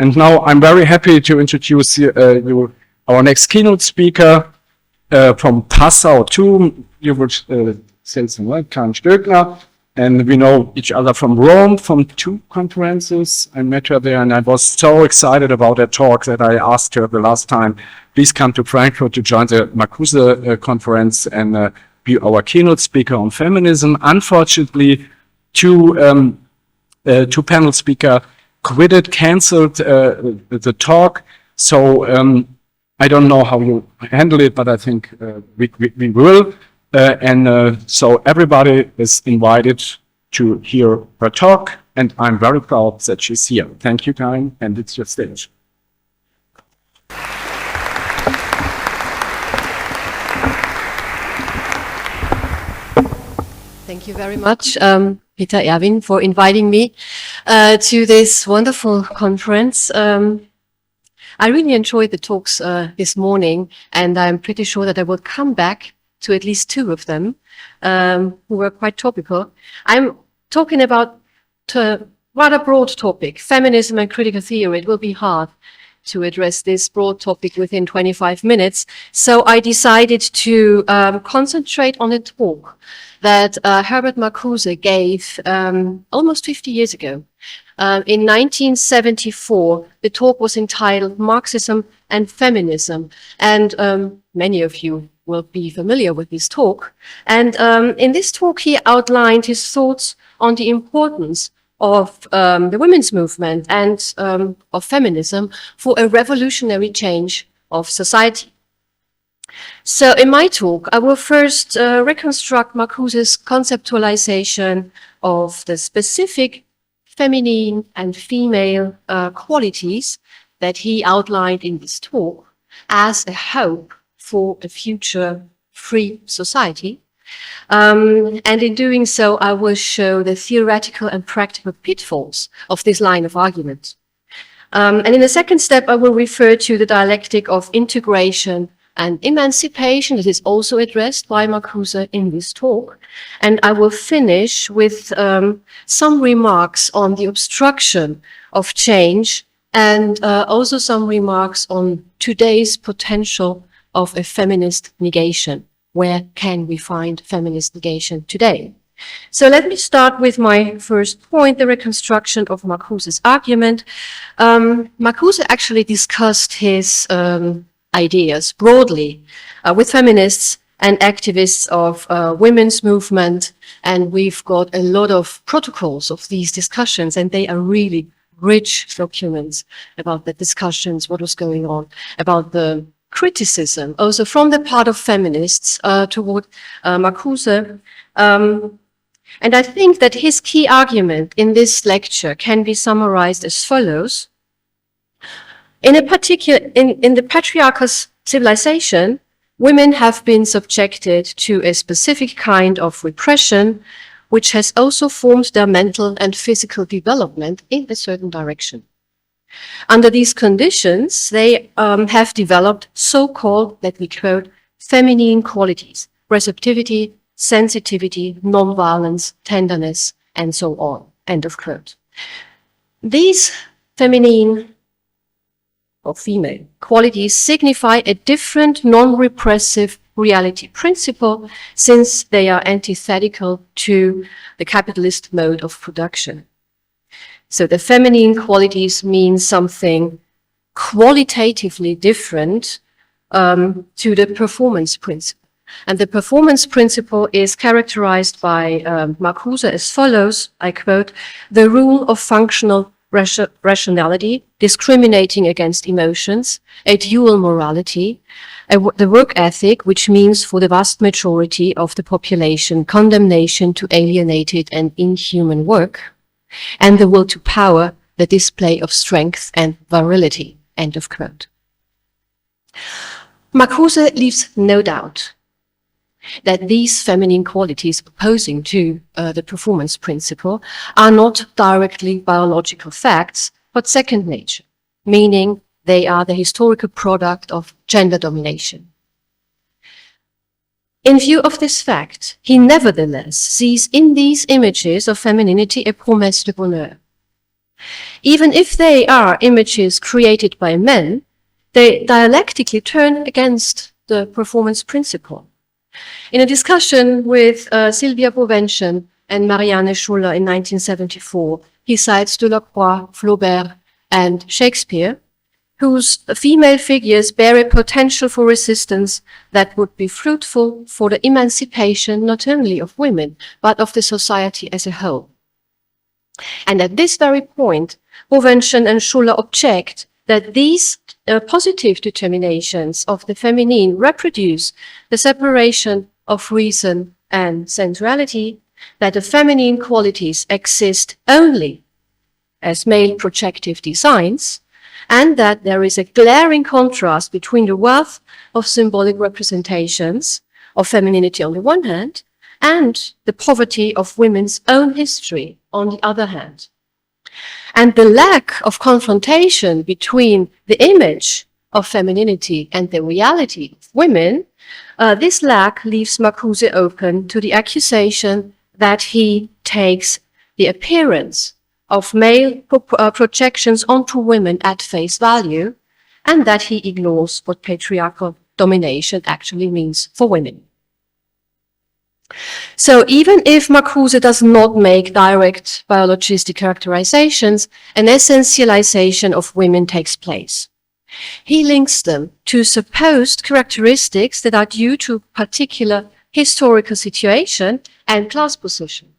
And now I'm very happy to introduce you our next keynote speaker from Passau too. You would say some word, Karin Stögner. And we know each other from Rome, from 2 conferences. I met her there and I was so excited about that talk that I asked her the last time, please come to Frankfurt to join the Marcuse conference and be our keynote speaker on feminism. Unfortunately, two panel speakers quitted, canceled the talk. So I don't know how you handle it, but I think we will. So everybody is invited to hear her talk, and I'm very proud that she's here. Thank you, Karin, and it's your stage. Thank you very much, Peter Erwin, for inviting me to this wonderful conference. I really enjoyed the talks this morning, and I'm pretty sure that I will come back to at least 2 of them, who were quite topical. I'm talking about a rather broad topic, feminism and critical theory. It will be hard to address this broad topic within 25 minutes. So I decided to concentrate on a talk that Herbert Marcuse gave almost 50 years ago. In 1974, the talk was entitled Marxism and Feminism. And many of you will be familiar with this talk. And in this talk, he outlined his thoughts on the importance of the women's movement and of feminism for a revolutionary change of society. So in my talk, I will first reconstruct Marcuse's conceptualization of the specific feminine and female qualities that he outlined in this talk as a hope for a future free society. And in doing so, I will show the theoretical and practical pitfalls of this line of argument. And in the second step, I will refer to the dialectic of integration and emancipation that is also addressed by Marcuse in this talk. And I will finish with some remarks on the obstruction of change and also some remarks on today's potential of a feminist negation. Where can we find feminist negation today? So let me start with my first point, the reconstruction of Marcuse's argument. Marcuse actually discussed his ideas broadly with feminists and activists of women's movement, and we've got a lot of protocols of these discussions, and they are really rich documents about the discussions, what was going on, about the criticism also from the part of feminists toward Marcuse. And I think that his key argument in this lecture can be summarized as follows. In the patriarchal civilization, women have been subjected to a specific kind of repression, which has also formed their mental and physical development in a certain direction. Under these conditions, they have developed so-called, let me quote, feminine qualities, receptivity, sensitivity, nonviolence, tenderness, and so on, end of quote. These feminine or female qualities signify a different non-repressive reality principle since they are antithetical to the capitalist mode of production. So the feminine qualities mean something qualitatively different to the performance principle. And the performance principle is characterized by Marcuse as follows, I quote, the rule of functional rationality, discriminating against emotions, a dual morality, the work ethic, which means for the vast majority of the population, condemnation to alienated and inhuman work, and the will to power, the display of strength and virility, end of quote. Marcuse leaves no doubt that these feminine qualities opposing to the performance principle are not directly biological facts, but second nature, meaning they are the historical product of gender domination. In view of this fact, he nevertheless sees in these images of femininity a promesse de bonheur, Even if they are images created by men, they dialectically turn against the performance principle. In a discussion with Sylvia Bovenschen and Marianne Schuller in 1974, he cites Delacroix, Flaubert, and Shakespeare, whose female figures bear a potential for resistance that would be fruitful for the emancipation not only of women, but of the society as a whole. And at this very point, Bovenschen and Schuller object that these positive determinations of the feminine reproduce the separation of reason and sensuality, that the feminine qualities exist only as male projective designs, and that there is a glaring contrast between the wealth of symbolic representations of femininity on the one hand, and the poverty of women's own history on the other hand. And the lack of confrontation between the image of femininity and the reality of women, this lack leaves Marcuse open to the accusation that he takes the appearance of male projections onto women at face value, and that he ignores what patriarchal domination actually means for women. So even if Marcuse does not make direct biologistic characterizations, an essentialization of women takes place. He links them to supposed characteristics that are due to particular historical situation and class position.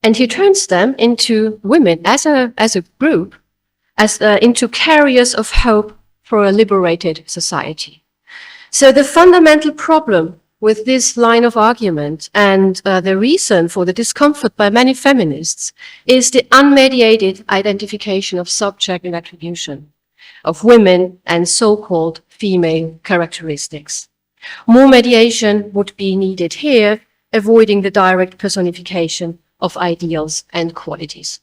And he turns them into women as a group, into carriers of hope for a liberated society. So the fundamental problem with this line of argument and the reason for the discomfort by many feminists is the unmediated identification of subject and attribution of women and so-called female characteristics. More mediation would be needed here, avoiding the direct personification of ideals and qualities.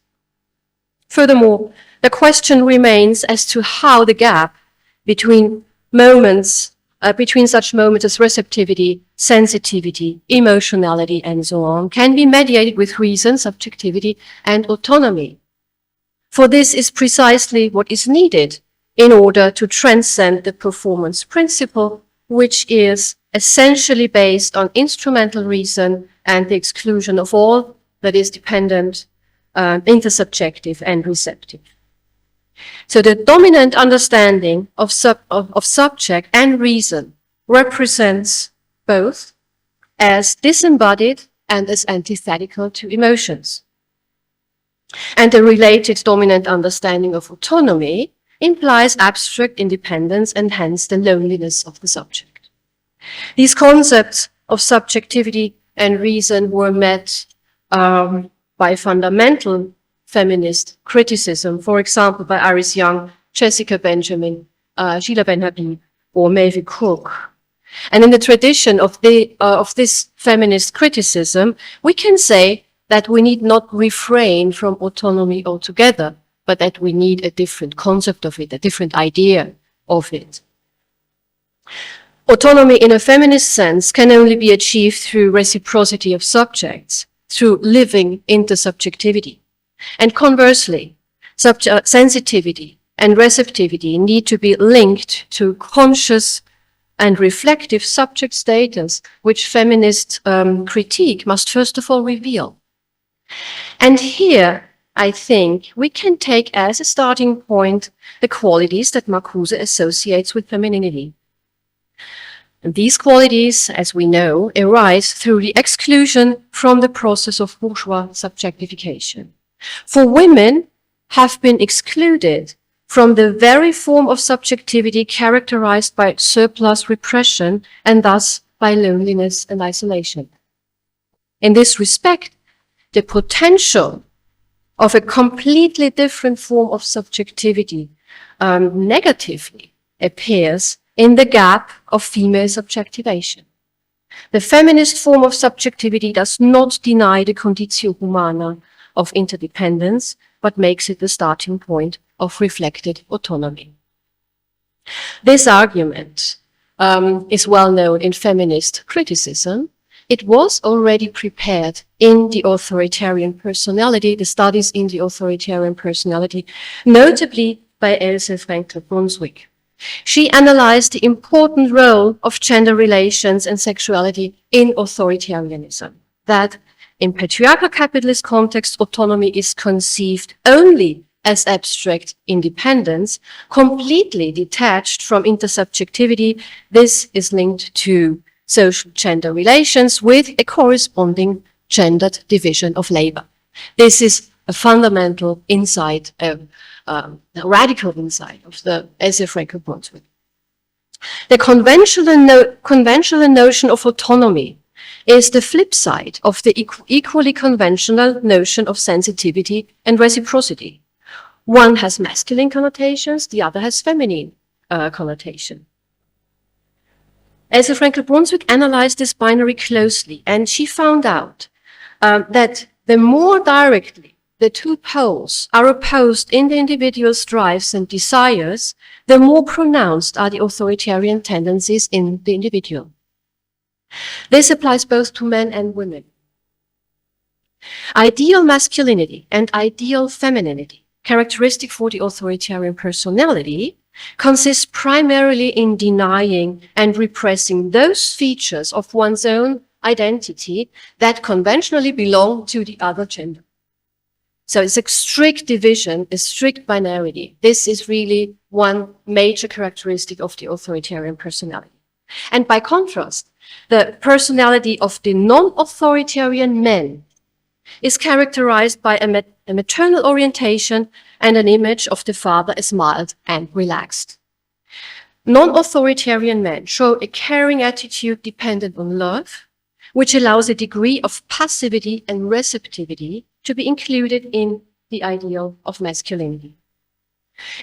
Furthermore, the question remains as to how the gap between such moments as receptivity, sensitivity, emotionality, and so on, can be mediated with reason, subjectivity, and autonomy. For this is precisely what is needed in order to transcend the performance principle, which is essentially based on instrumental reason and the exclusion of all that is dependent, intersubjective, and receptive. So the dominant understanding of subject and reason represents both as disembodied and as antithetical to emotions. And the related dominant understanding of autonomy implies abstract independence and hence the loneliness of the subject. These concepts of subjectivity and reason were met by fundamental feminist criticism, for example, by Iris Young, Jessica Benjamin, Sheila Ben-Habib, or Maeve Cook. And in the tradition of this feminist criticism, we can say that we need not refrain from autonomy altogether, but that we need a different concept of it, a different idea of it. Autonomy in a feminist sense can only be achieved through reciprocity of subjects, through living intersubjectivity. And conversely, sensitivity and receptivity need to be linked to conscious and reflective subject status, which feminist critique must first of all reveal. And here, I think, we can take as a starting point the qualities that Marcuse associates with femininity. And these qualities, as we know, arise through the exclusion from the process of bourgeois subjectification. For women have been excluded from the very form of subjectivity characterized by surplus repression and thus by loneliness and isolation. In this respect, the potential of a completely different form of subjectivity negatively appears in the gap of female subjectivation. The feminist form of subjectivity does not deny the conditio humana of interdependence, but makes it the starting point of reflected autonomy. This argument is well known in feminist criticism. it was already prepared in the authoritarian personality, the studies in the authoritarian personality, notably by Else Frenkel-Brunswick. She analyzed the important role of gender relations and sexuality in authoritarianism, that in patriarchal capitalist context, autonomy is conceived only as abstract independence, completely detached from intersubjectivity. This is linked to social gender relations with a corresponding gendered division of labor. This is a fundamental insight, a radical insight of the Else Frenkel-Brunswick. The conventional notion of autonomy is the flip side of the equally conventional notion of sensitivity and reciprocity. One has masculine connotations, the other has feminine connotation. Else Frenkel-Brunswick analyzed this binary closely, and she found out that the more directly the two poles are opposed in the individual's drives and desires, the more pronounced are the authoritarian tendencies in the individual. This applies both to men and women. Ideal masculinity and ideal femininity, characteristic for the authoritarian personality, consists primarily in denying and repressing those features of one's own identity that conventionally belong to the other gender. So it's a strict division, a strict binarity. This is really one major characteristic of the authoritarian personality. And by contrast, the personality of the non-authoritarian men is characterized by a maternal orientation and an image of the father as mild and relaxed. Non-authoritarian men show a caring attitude dependent on love, which allows a degree of passivity and receptivity to be included in the ideal of masculinity.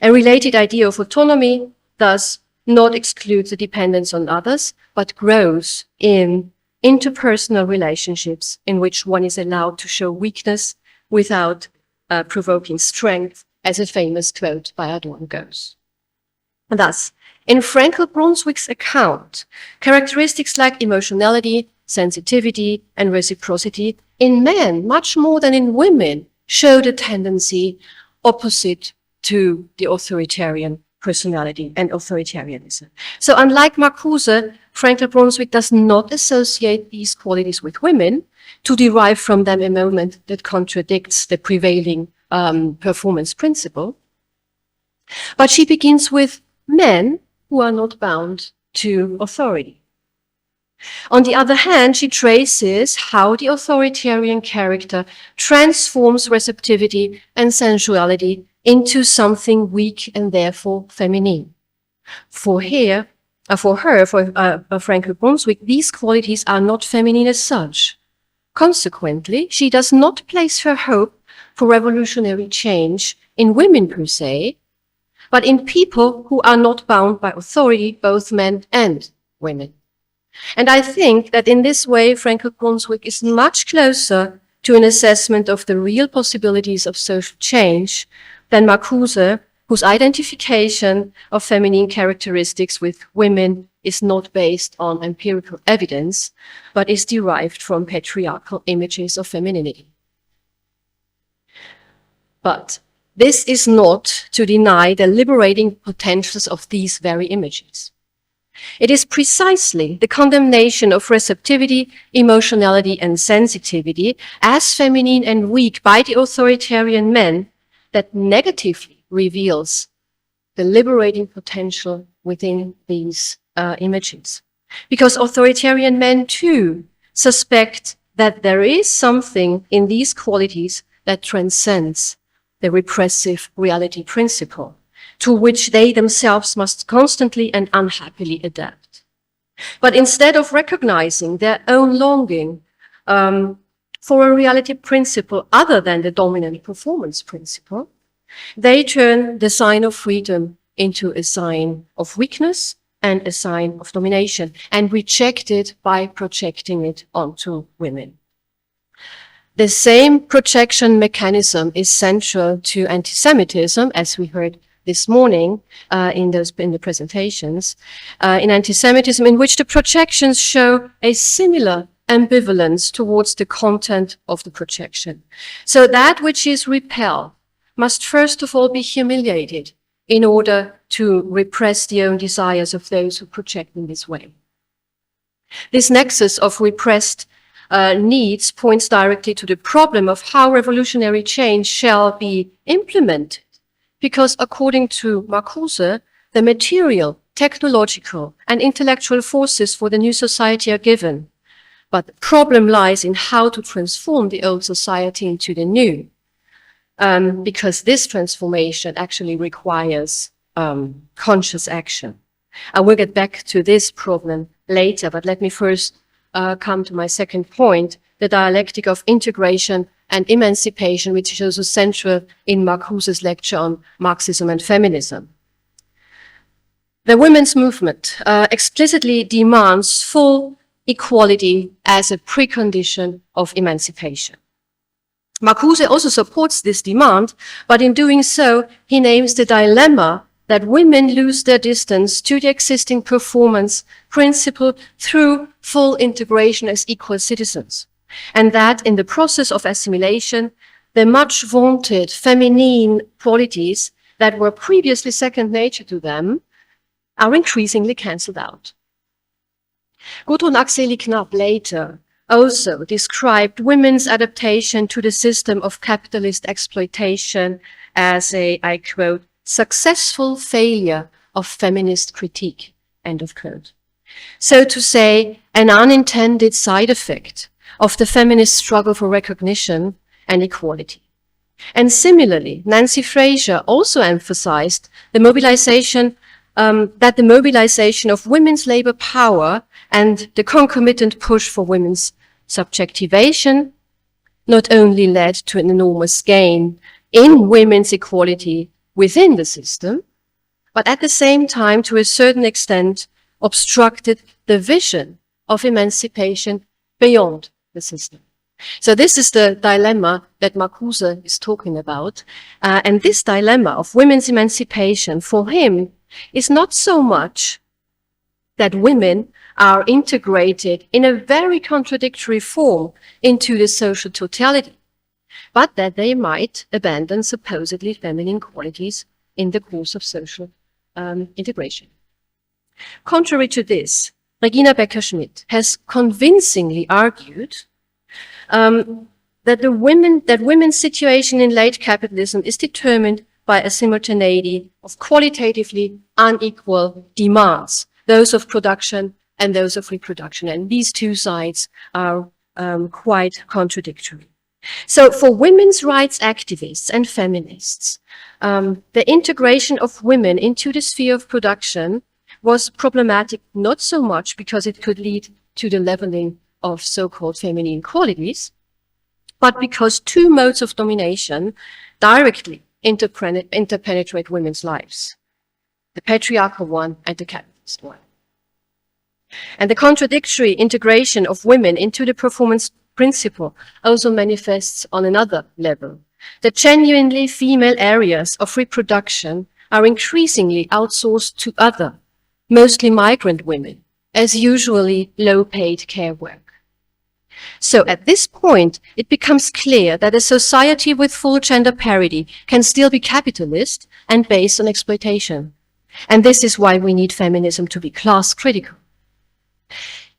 A related idea of autonomy thus not excludes the dependence on others, but grows in interpersonal relationships in which one is allowed to show weakness without provoking strength, as a famous quote by Adorno goes. Thus, in Frenkel-Brunswick's account, characteristics like emotionality, sensitivity, and reciprocity in men, much more than in women, showed a tendency opposite to the authoritarian personality and authoritarianism. So unlike Marcuse, Frenkel-Brunswick does not associate these qualities with women to derive from them a moment that contradicts the prevailing performance principle. But she begins with men who are not bound to authority. On the other hand, she traces how the authoritarian character transforms receptivity and sensuality into something weak and therefore feminine. For Frenkel-Brunswick, these qualities are not feminine as such. Consequently, she does not place her hope for revolutionary change in women per se, but in people who are not bound by authority, both men and women. And I think that in this way, Frenkel-Brunswick is much closer to an assessment of the real possibilities of social change than Marcuse, whose identification of feminine characteristics with women is not based on empirical evidence, but is derived from patriarchal images of femininity. But this is not to deny the liberating potentials of these very images. It is precisely the condemnation of receptivity, emotionality, and sensitivity as feminine and weak by the authoritarian men that negatively reveals the liberating potential within these images. Because authoritarian men too suspect that there is something in these qualities that transcends the repressive reality principle, to which they themselves must constantly and unhappily adapt. But instead of recognizing their own longing for a reality principle other than the dominant performance principle, they turn the sign of freedom into a sign of weakness and a sign of domination, and reject it by projecting it onto women. The same projection mechanism is central to anti-Semitism, as we heard this morning in the presentations, in anti-Semitism, in which the projections show a similar ambivalence towards the content of the projection. So that which is repelled must first of all be humiliated in order to repress the own desires of those who project in this way. This nexus of repressed needs points directly to the problem of how revolutionary change shall be implemented, because according to Marcuse, the material, technological, and intellectual forces for the new society are given, but the problem lies in how to transform the old society into the new, because this transformation actually requires conscious action. I will get back to this problem later, but let me first come to my second point, the dialectic of integration and emancipation, which is also central in Marcuse's lecture on Marxism and feminism. The women's movement explicitly demands full equality as a precondition of emancipation. Marcuse also supports this demand, but in doing so, he names the dilemma that women lose their distance to the existing performance principle through full integration as equal citizens, and that in the process of assimilation, the much vaunted feminine qualities that were previously second nature to them are increasingly cancelled out. Gudrun Axeli-Knapp later also described women's adaptation to the system of capitalist exploitation as a, I quote, successful failure of feminist critique, end of quote. So to say, an unintended side effect of the feminist struggle for recognition and equality. And similarly, Nancy Fraser also emphasized the mobilization that the mobilization of women's labor power and the concomitant push for women's subjectivation not only led to an enormous gain in women's equality within the system, but at the same time, to a certain extent, obstructed the vision of emancipation beyond the system. So this is the dilemma that Marcuse is talking about. And this dilemma of women's emancipation for him is not so much that women are integrated in a very contradictory form into the social totality, but that they might abandon supposedly feminine qualities in the course of social integration. Contrary to this, Regina Becker-Schmidt has convincingly argued that women's situation in late capitalism is determined by a simultaneity of qualitatively unequal demands, those of production and those of reproduction. And these two sides are quite contradictory. So for women's rights activists and feminists, the integration of women into the sphere of production was problematic, not so much because it could lead to the leveling of so-called feminine qualities, but because two modes of domination directly interpenetrate women's lives, the patriarchal one and the capitalist one. And the contradictory integration of women into the performance principle also manifests on another level. The genuinely female areas of reproduction are increasingly outsourced to other, mostly migrant women, as usually low-paid care work. So at this point, it becomes clear that a society with full gender parity can still be capitalist and based on exploitation. And this is why we need feminism to be class critical.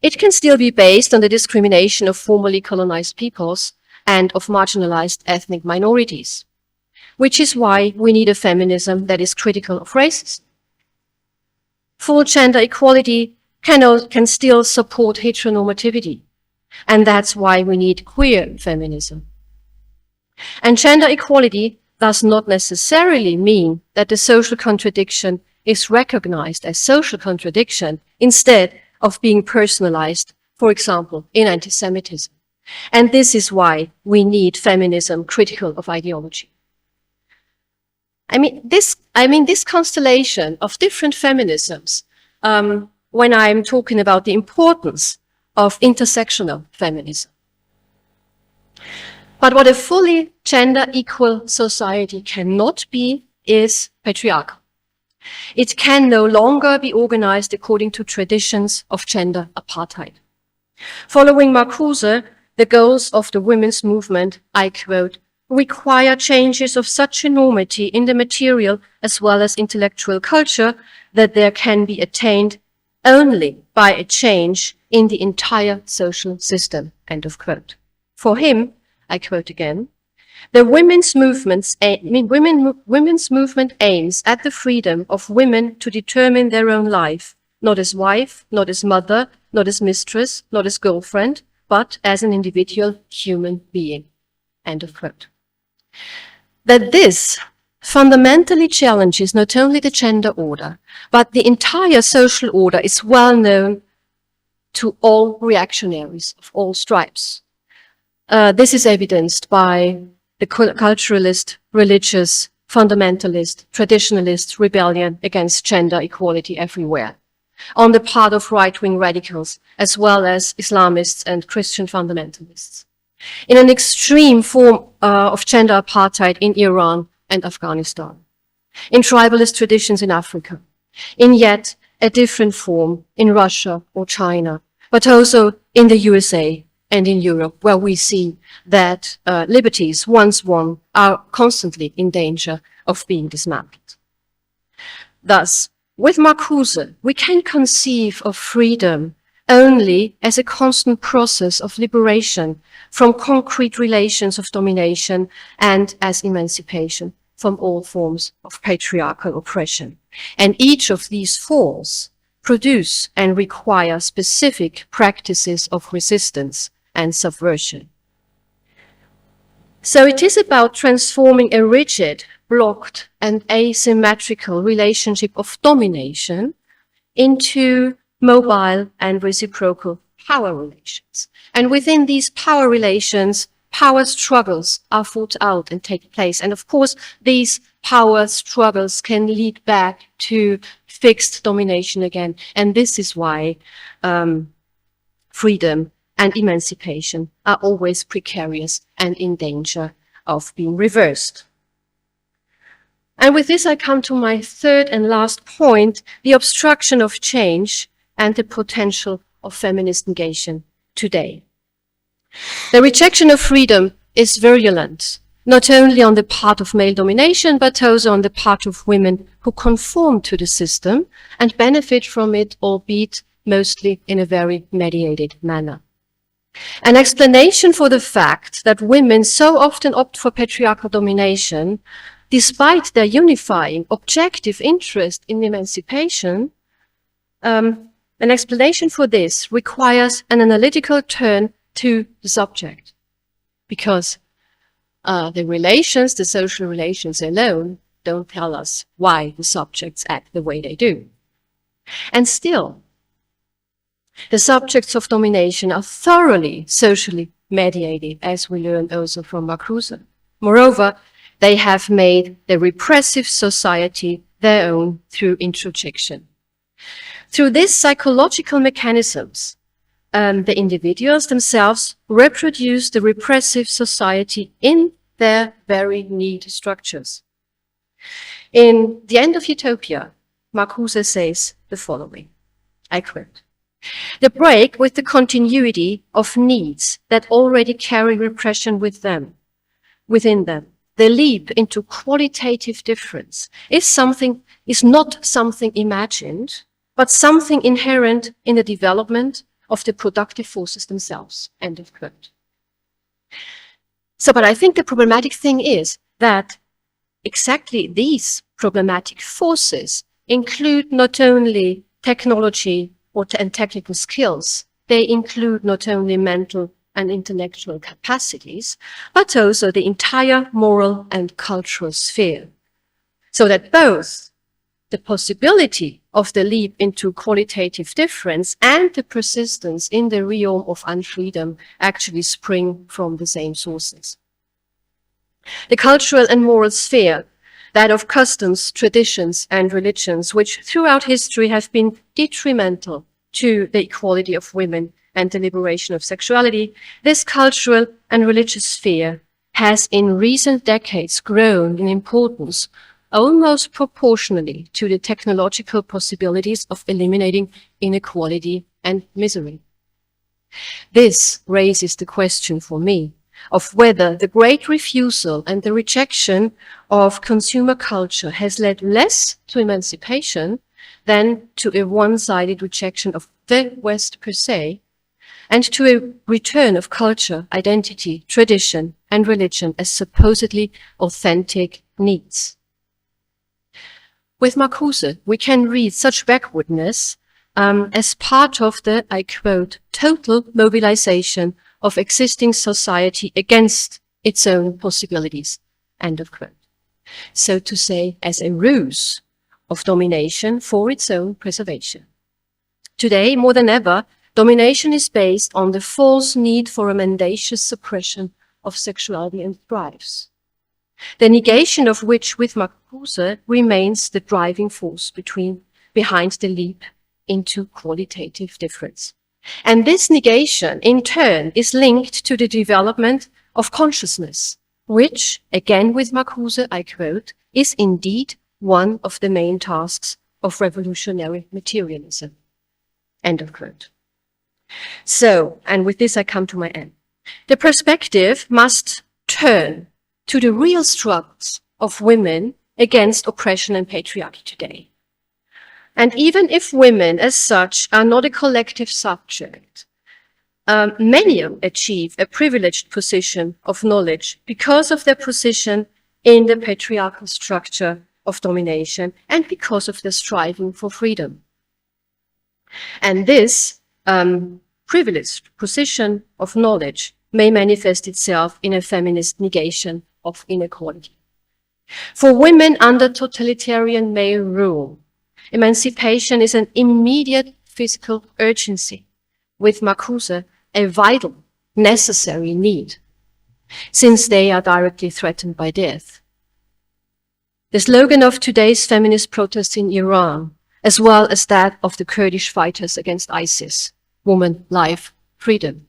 It can still be based on the discrimination of formerly colonized peoples and of marginalized ethnic minorities, which is why we need a feminism that is critical of racism. Full gender equality can still support heteronormativity, and that's why we need queer feminism. And gender equality does not necessarily mean that the social contradiction is recognized as social contradiction instead of being personalized, for example, in anti-Semitism. And this is why we need feminism critical of ideology. I mean, this constellation of different feminisms, when I'm talking about the importance of intersectional feminism. But what a fully gender equal society cannot be is patriarchal. It can no longer be organized according to traditions of gender apartheid. Following Marcuse, the goals of the women's movement, I quote, require changes of such enormity in the material as well as intellectual culture that there can be attained only by a change in the entire social system, end of quote. For him, I quote again, the women's movement aims at the freedom of women to determine their own life, not as wife, not as mother, not as mistress, not as girlfriend, but as an individual human being, end of quote. That this fundamentally challenges not only the gender order, but the entire social order is well known to all reactionaries of all stripes. This is evidenced by the culturalist, religious, fundamentalist, traditionalist rebellion against gender equality everywhere, on the part of right-wing radicals, as well as Islamists and Christian fundamentalists. In an extreme form of gender apartheid in Iran and Afghanistan, in tribalist traditions in Africa, in yet a different form in Russia or China, but also in the USA and in Europe, where we see that liberties once won are constantly in danger of being dismantled. Thus, with Marcuse, we can conceive of freedom only as a constant process of liberation from concrete relations of domination and as emancipation from all forms of patriarchal oppression. And each of these forms produce and require specific practices of resistance and subversion. So it is about transforming a rigid, blocked, and asymmetrical relationship of domination into mobile and reciprocal power relations. And within these power relations, power struggles are fought out and take place. And of course, these power struggles can lead back to fixed domination again. And this is why freedom and emancipation are always precarious and in danger of being reversed. And with this, I come to my third and last point, the obstruction of change and the potential of feminist negation today. The rejection of freedom is virulent, not only on the part of male domination, but also on the part of women who conform to the system and benefit from it, albeit mostly in a very mediated manner. An explanation for the fact that women so often opt for patriarchal domination, despite their unifying objective interest in emancipation, an explanation for this requires an analytical turn to the subject, because the social relations alone don't tell us why the subjects act the way they do. And still, the subjects of domination are thoroughly socially mediated, as we learn also from Marcuse. Moreover, they have made the repressive society their own through introjection. Through these psychological mechanisms, the individuals themselves reproduce the repressive society in their very neat structures. In The End of Utopia, Marcuse says the following, I quote, "The break with the continuity of needs that already carry repression within them, the leap into qualitative difference is not something imagined, but something inherent in the development of the productive forces themselves," end of quote. So, but I think the problematic thing is that exactly these problematic forces include not only technology and technical skills, they include not only mental and intellectual capacities, but also the entire moral and cultural sphere. So that both the possibility of the leap into qualitative difference and the persistence in the realm of unfreedom actually spring from the same sources. The cultural and moral sphere, that of customs, traditions, and religions, which throughout history have been detrimental to the equality of women and the liberation of sexuality, this cultural and religious sphere has in recent decades grown in importance almost proportionally to the technological possibilities of eliminating inequality and misery. This raises the question for me of whether the great refusal and the rejection of consumer culture has led less to emancipation than to a one-sided rejection of the West per se, and to a return of culture, identity, tradition, and religion as supposedly authentic needs. With Marcuse, we can read such backwardness as part of the, I quote, total mobilization of existing society against its own possibilities, end of quote. So to say, as a ruse of domination for its own preservation. Today, more than ever, domination is based on the false need for a mendacious suppression of sexuality and drives, the negation of which, with Marcuse, remains the driving force behind the leap into qualitative difference. And this negation, in turn, is linked to the development of consciousness, which, again with Marcuse, I quote, is indeed one of the main tasks of revolutionary materialism, end of quote. So, and with this I come to my end. The perspective must turn to the real struggles of women against oppression and patriarchy today. And even if women as such are not a collective subject, many achieve a privileged position of knowledge because of their position in the patriarchal structure of domination and because of their striving for freedom. And this privileged position of knowledge may manifest itself in a feminist negation of inequality. For women under totalitarian male rule, emancipation is an immediate physical urgency, with Marcuse a vital, necessary need, since they are directly threatened by death. The slogan of today's feminist protests in Iran, as well as that of the Kurdish fighters against ISIS, woman, life, freedom,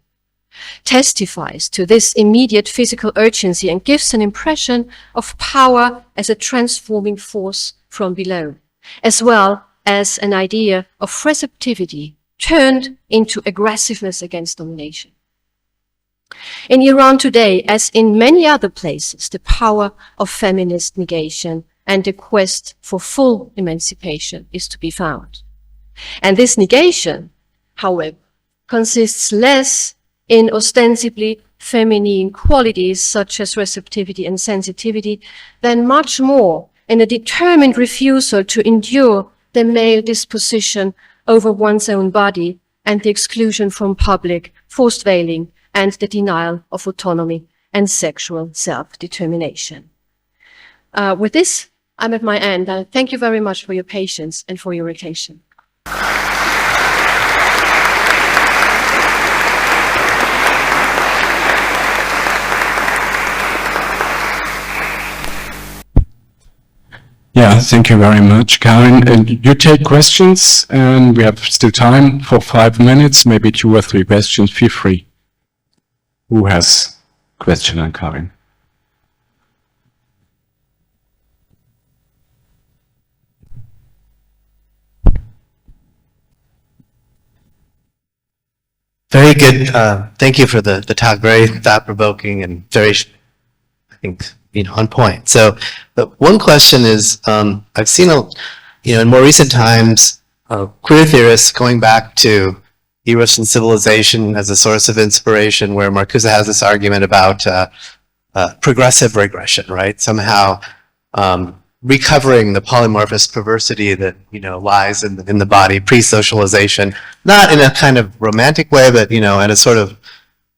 testifies to this immediate physical urgency and gives an impression of power as a transforming force from below, as well as an idea of receptivity turned into aggressiveness against domination. In Iran today, as in many other places, the power of feminist negation and the quest for full emancipation is to be found. And this negation, however, consists less in ostensibly feminine qualities such as receptivity and sensitivity than much more in a determined refusal to endure the male disposition over one's own body and the exclusion from public, forced veiling, and the denial of autonomy and sexual self-determination. With this, I'm at my end. Thank you very much for your patience and for your attention. Yeah, thank you very much, Karin. And you take questions, and we have still time for 5 minutes, maybe 2 or 3 questions. Feel free. Who has a question on Karin? Very good. Thank you for the talk. Very thought-provoking and very, I think, on point. So, but one question is, I've seen in more recent times, queer theorists going back to eros and civilization as a source of inspiration, where Marcuse has this argument about progressive regression, right? Somehow recovering the polymorphous perversity that lies in the body pre-socialization, not in a kind of romantic way, but in a sort of,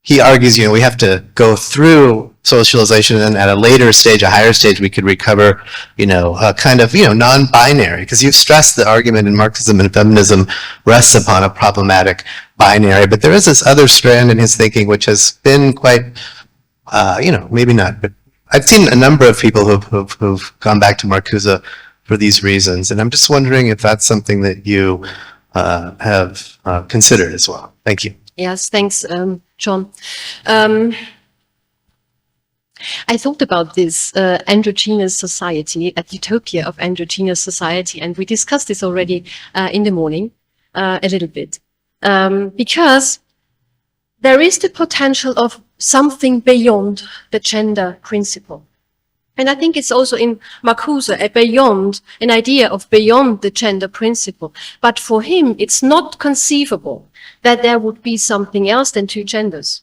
he argues, we have to go through socialization, and at a later stage, a higher stage, we could recover, a kind of, non-binary, because you've stressed the argument in Marxism and feminism rests upon a problematic binary, but there is this other strand in his thinking which has been quite, maybe not, but I've seen a number of people who've gone back to Marcuse for these reasons, and I'm just wondering if that's something that you have considered as well. Thank you. Yes, thanks, John. I thought about this androgynous society, a utopia of androgynous society, and we discussed this already in the morning a little bit. Because there is the potential of something beyond the gender principle. And I think it's also in Marcuse an idea of beyond the gender principle. But for him, it's not conceivable that there would be something else than two genders.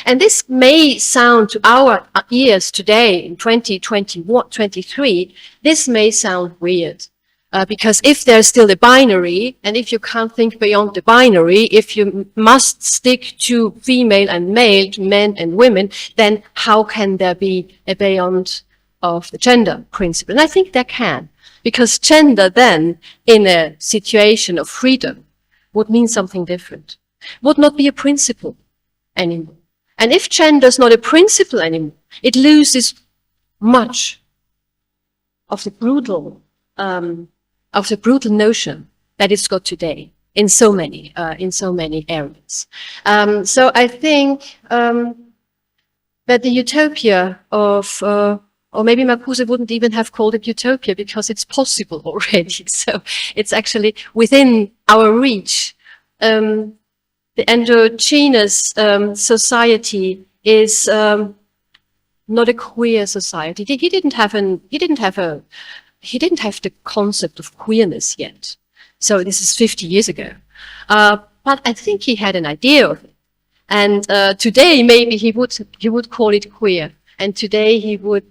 And this may sound to our ears today in 2023, this may sound weird. Because if there's still a binary, and if you can't think beyond the binary, if you must stick to female and male, to men and women, then how can there be a beyond of the gender principle? And I think there can, because gender then, in a situation of freedom, would mean something different, would not be a principle anymore. And if gender is not a principle anymore, it loses much of the brutal notion that it's got today in so many areas. So I think that the utopia of or maybe Marcuse wouldn't even have called it utopia because it's possible already. So it's actually within our reach. The androgynous society is not a queer society. He didn't have the concept of queerness yet. So this is 50 years ago. But I think he had an idea of it. And today maybe he would call it queer. And today he would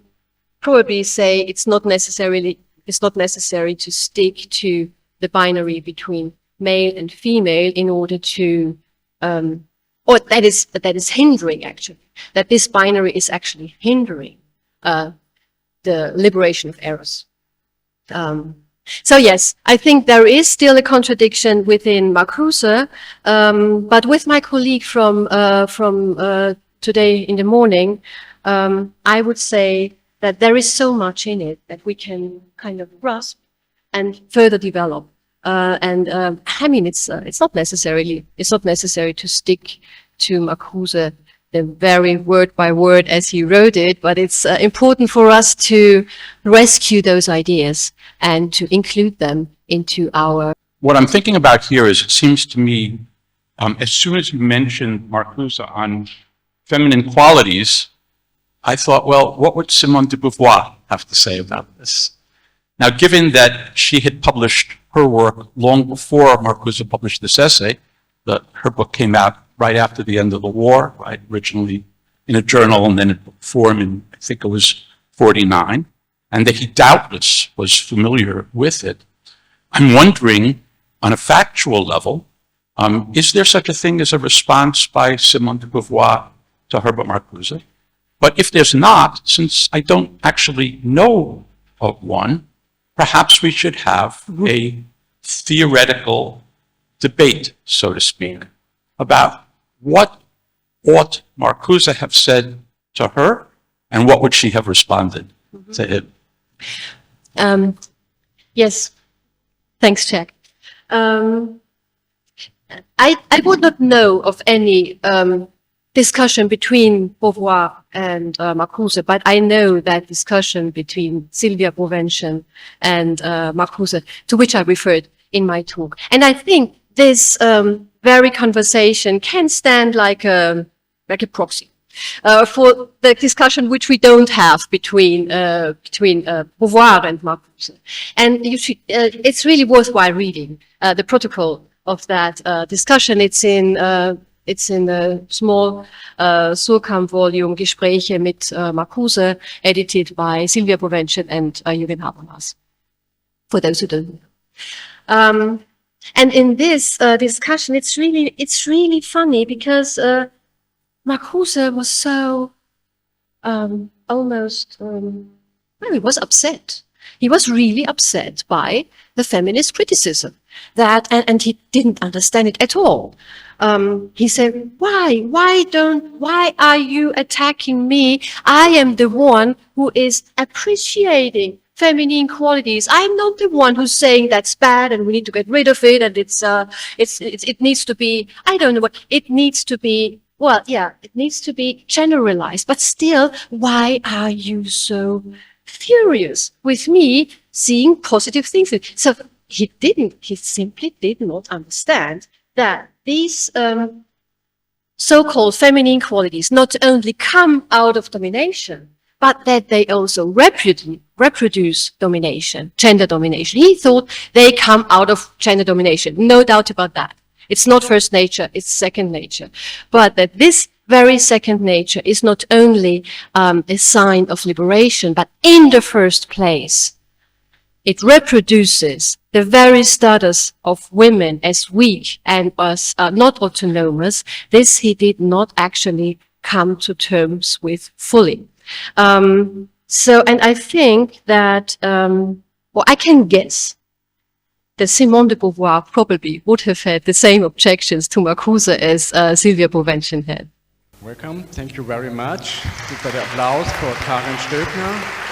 probably say it's not necessary to stick to the binary between male and female in order to or that is hindering, actually, that this binary is actually hindering the liberation of eros. So yes, I think there is still a contradiction within Marcuse, but with my colleague from today in the morning, I would say that there is so much in it that we can kind of grasp and further develop. I mean, it's not necessary to stick to Marcuse the very word by word as he wrote it, but it's important for us to rescue those ideas and to include them into our. What I'm thinking about here is, it seems to me, as soon as you mentioned Marcuse on feminine qualities, I thought, well, what would Simone de Beauvoir have to say about this? Now, given that she had published her work long before Marcuse published this essay, her book came out right after the end of the war, right? Originally in a journal and then in book form in, I think it was 49, and that he doubtless was familiar with it. I'm wondering, on a factual level, is there such a thing as a response by Simone de Beauvoir to Herbert Marcuse? But if there's not, since I don't actually know of one, perhaps we should have a theoretical debate, so to speak, about what ought Marcuse have said to her and what would she have responded to him. Yes, thanks, Jack. I would not know of any discussion between Beauvoir and Marcuse, but I know that discussion between Sylvia Bovenschen and Marcuse, to which I referred in my talk. And I think this very conversation can stand like a proxy for the discussion which we don't have between Beauvoir and Marcuse. And you should, it's really worthwhile reading the protocol of that discussion. It's in a small Surkamp volume, Gespräche mit Marcuse, edited by Sylvia Bovenschen and Jürgen Habermas, for those who don't know. And in this discussion, it's really funny because Marcuse was so almost, well, he was upset. He was really upset by the feminist criticism that, and he didn't understand it at all. He said, why are you attacking me? I am the one who is appreciating feminine qualities. I'm not the one who's saying that's bad and we need to get rid of it and it needs to be, I don't know what, it needs to be, well, yeah, it needs to be generalized, but still, why are you so furious with me seeing positive things? So he simply did not understand that these so-called feminine qualities not only come out of domination, but that they also reproduce domination, gender domination. He thought they come out of gender domination. No doubt about that. It's not first nature, it's second nature. But that this very second nature is not only a sign of liberation, but in the first place, it reproduces the very status of women as weak and as not autonomous. This he did not actually come to terms with fully. And I think that, well, I can guess that Simone de Beauvoir probably would have had the same objections to Marcuse as Sylvia Bovenschen had. Welcome. Thank you very much. Bitte der Applaus für Karin Stögner.